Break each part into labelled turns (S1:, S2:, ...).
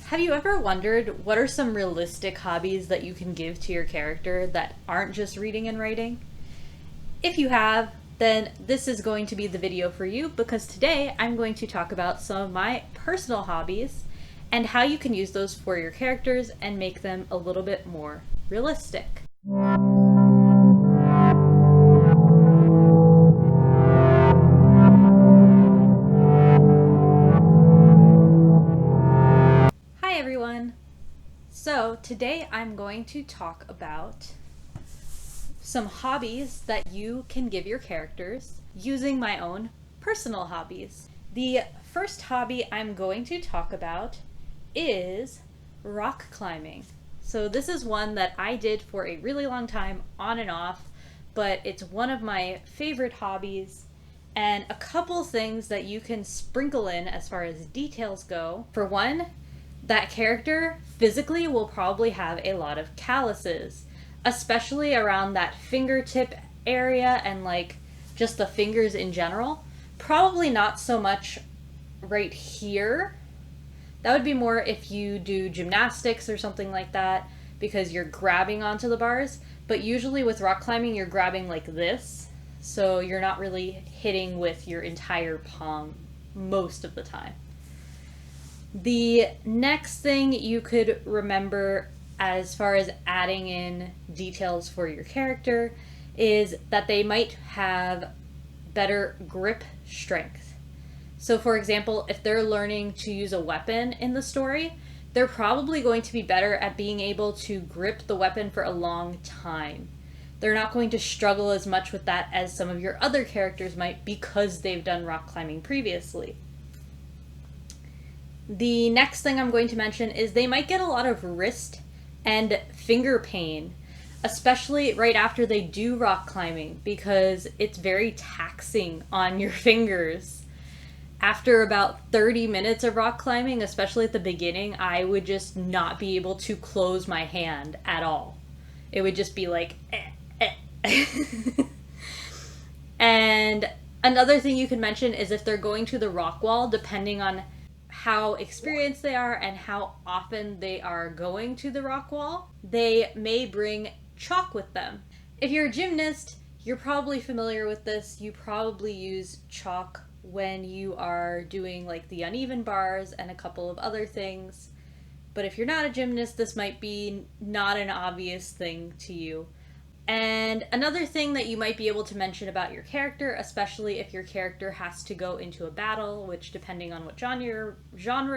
S1: Have you ever wondered what are some realistic hobbies that you can give to your character that aren't just reading and writing? If you have, then this is going to be the video for you because today I'm going to talk about some of my personal hobbies and how you can use those for your characters and make them a little bit more realistic. Hi everyone! So today I'm going to talk about some hobbies that you can give your characters using my own personal hobbies. The first hobby I'm going to talk about is rock climbing. So this is one that I did for a really long time on and off, but it's one of my favorite hobbies, and a couple things that you can sprinkle in as far as details go. For one, that character physically will probably have a lot of calluses, especially around that fingertip area and like just the fingers in general. Probably not so much right here. That would be more if you do gymnastics or something like that because you're grabbing onto the bars. But usually with rock climbing, you're grabbing like this. So you're not really hitting with your entire palm most of the time. The next thing you could remember as far as adding in details for your character is that they might have better grip strength. So for example, if they're learning to use a weapon in the story, they're probably going to be better at being able to grip the weapon for a long time. They're not going to struggle as much with that as some of your other characters might because they've done rock climbing previously. The next thing I'm going to mention is they might get a lot of wrist and finger pain, especially right after they do rock climbing, because it's very taxing on your fingers. After about 30 minutes of rock climbing, especially at the beginning, I would just not be able to close my hand at all. It would just be like, And another thing you can mention is if they're going to the rock wall, depending on how experienced they are and how often they are going to the rock wall, they may bring chalk with them. If you're a gymnast, you're probably familiar with this. You probably use chalk when you are doing like the uneven bars and a couple of other things. But if you're not a gymnast, this might be not an obvious thing to you. And another thing that you might be able to mention about your character, especially if your character has to go into a battle, which depending on what genre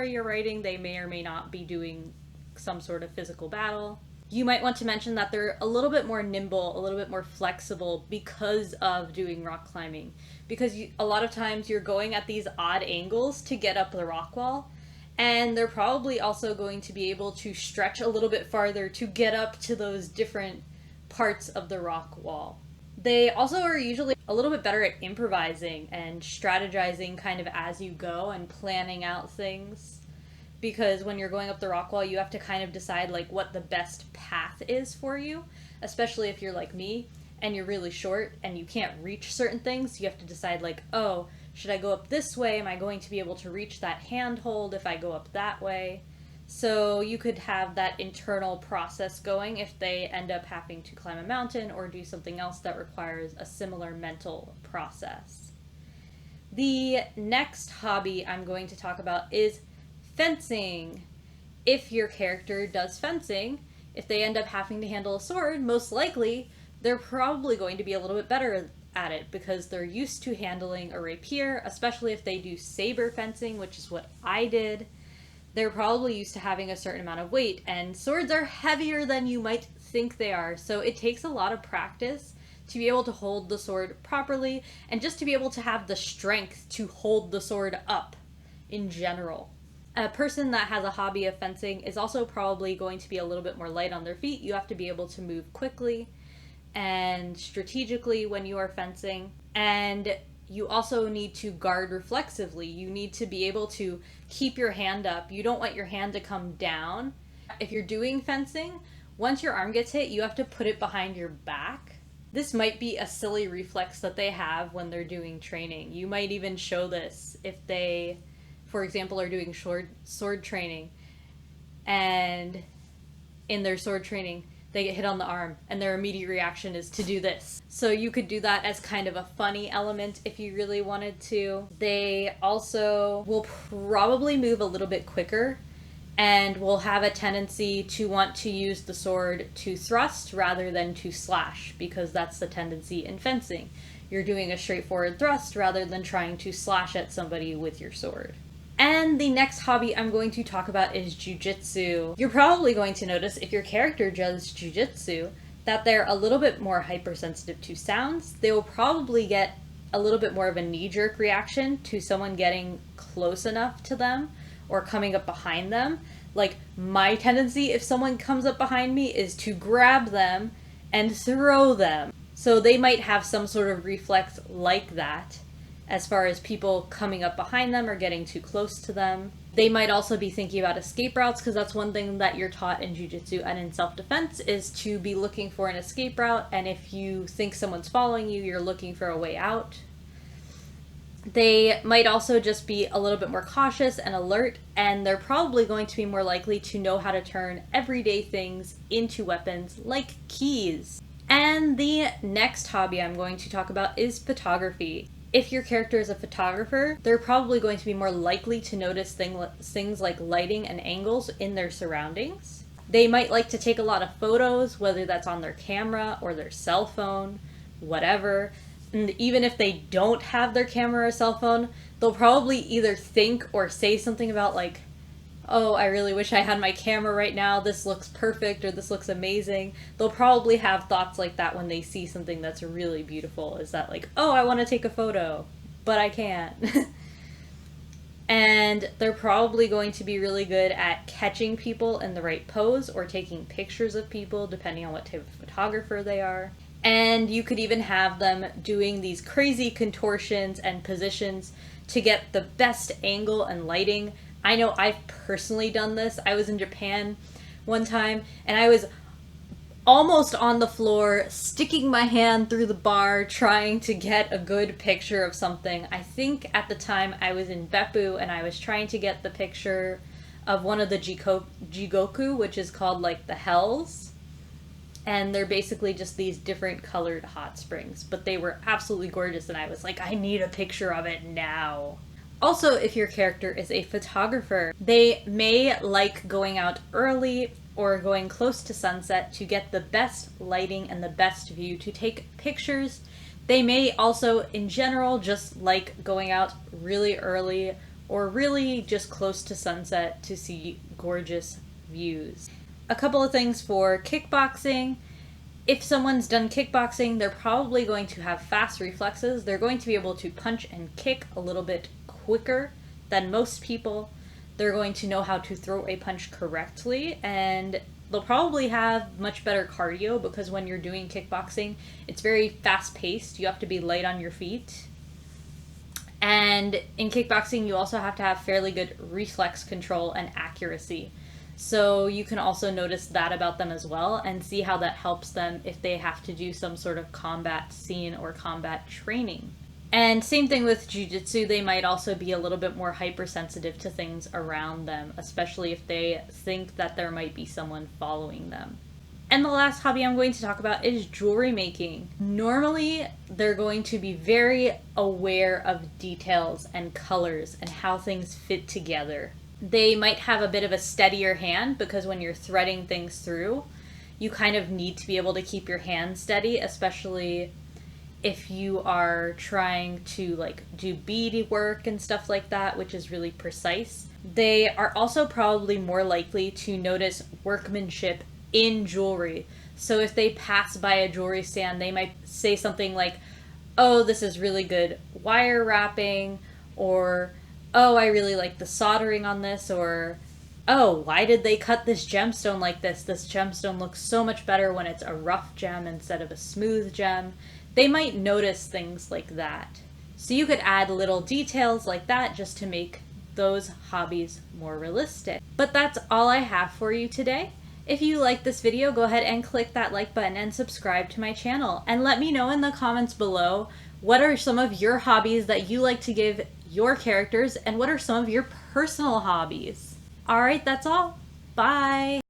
S1: you're writing, they may or may not be doing some sort of physical battle. You might want to mention that they're a little bit more nimble, a little bit more flexible because of doing rock climbing. Because a lot of times you're going at these odd angles to get up the rock wall, and they're probably also going to be able to stretch a little bit farther to get up to those different parts of the rock wall. They also are usually a little bit better at improvising and strategizing kind of as you go and planning out things, because when you're going up the rock wall you have to kind of decide like what the best path is for you, especially if you're like me and you're really short and you can't reach certain things. You have to decide like, oh, should I go up this way? Am I going to be able to reach that handhold if I go up that way? So you could have that internal process going if they end up having to climb a mountain or do something else that requires a similar mental process. The next hobby I'm going to talk about is fencing. If your character does fencing, if they end up having to handle a sword, most likely they're probably going to be a little bit better at it because they're used to handling a rapier, especially if they do saber fencing, which is what I did. They're probably used to having a certain amount of weight, and swords are heavier than you might think they are, so it takes a lot of practice to be able to hold the sword properly and just to be able to have the strength to hold the sword up in general. A person that has a hobby of fencing is also probably going to be a little bit more light on their feet. You have to be able to move quickly and strategically when you are fencing, and you also need to guard reflexively. You need to be able to keep your hand up. You don't want your hand to come down. If you're doing fencing, once your arm gets hit, you have to put it behind your back. This might be a silly reflex that they have when they're doing training. You might even show this if they, for example, are doing sword training. and in their sword training, they get hit on the arm and their immediate reaction is to do this. So you could do that as kind of a funny element if you really wanted to. They also will probably move a little bit quicker and will have a tendency to want to use the sword to thrust rather than to slash, because that's the tendency in fencing. You're doing a straightforward thrust rather than trying to slash at somebody with your sword. And the next hobby I'm going to talk about is jujitsu. You're probably going to notice, if your character does jujitsu, that they're a little bit more hypersensitive to sounds. They will probably get a little bit more of a knee-jerk reaction to someone getting close enough to them or coming up behind them. Like, my tendency, if someone comes up behind me, is to grab them and throw them. So they might have some sort of reflex like that, as far as people coming up behind them or getting too close to them. They might also be thinking about escape routes, because that's one thing that you're taught in jiu-jitsu and in self-defense, is to be looking for an escape route, and if you think someone's following you, you're looking for a way out. They might also just be a little bit more cautious and alert, and they're probably going to be more likely to know how to turn everyday things into weapons, like keys. And the next hobby I'm going to talk about is photography. If your character is a photographer, they're probably going to be more likely to notice things like lighting and angles in their surroundings. They might like to take a lot of photos, whether that's on their camera or their cell phone, whatever. And even if they don't have their camera or cell phone, they'll probably either think or say something about like, oh, I really wish I had my camera right now, this looks perfect, or this looks amazing. They'll probably have thoughts like that when they see something that's really beautiful, is that like, oh, I want to take a photo, but I can't. And they're probably going to be really good at catching people in the right pose or taking pictures of people, depending on what type of photographer they are. And you could even have them doing these crazy contortions and positions to get the best angle and lighting. I know I've personally done this. I was in Japan one time and I was almost on the floor, sticking my hand through the bar, trying to get a good picture of something. I think at the time I was in Beppu and I was trying to get the picture of one of the jigoku, which is called like the hells. And they're basically just these different colored hot springs, but they were absolutely gorgeous and I was like, I need a picture of it now. Also, if your character is a photographer, they may like going out early or going close to sunset to get the best lighting and the best view to take pictures. They may also, in general, just like going out really early or really just close to sunset to see gorgeous views. A couple of things for kickboxing. If someone's done kickboxing, they're probably going to have fast reflexes. They're going to be able to punch and kick a little bit quicker than most people. They're going to know how to throw a punch correctly, and they'll probably have much better cardio, because when you're doing kickboxing, it's very fast-paced. You have to be light on your feet. And in kickboxing, you also have to have fairly good reflex control and accuracy. So you can also notice that about them as well and see how that helps them if they have to do some sort of combat scene or combat training. And same thing with jujitsu, they might also be a little bit more hypersensitive to things around them, especially if they think that there might be someone following them. And the last hobby I'm going to talk about is jewelry making. Normally, they're going to be very aware of details and colors and how things fit together. They might have a bit of a steadier hand, because when you're threading things through, you kind of need to be able to keep your hand steady, especially if you are trying to like do bead work and stuff like that, which is really precise. They are also probably more likely to notice workmanship in jewelry. So if they pass by a jewelry stand, they might say something like, oh, this is really good wire wrapping, or oh, I really like the soldering on this, or oh, why did they cut this gemstone like this? This gemstone looks so much better when it's a rough gem instead of a smooth gem. They might notice things like that. So you could add little details like that just to make those hobbies more realistic. But that's all I have for you today. If you like this video, go ahead and click that like button and subscribe to my channel. And let me know in the comments below, what are some of your hobbies that you like to give your characters, and what are some of your personal hobbies? Alright, that's all. Bye. Bye.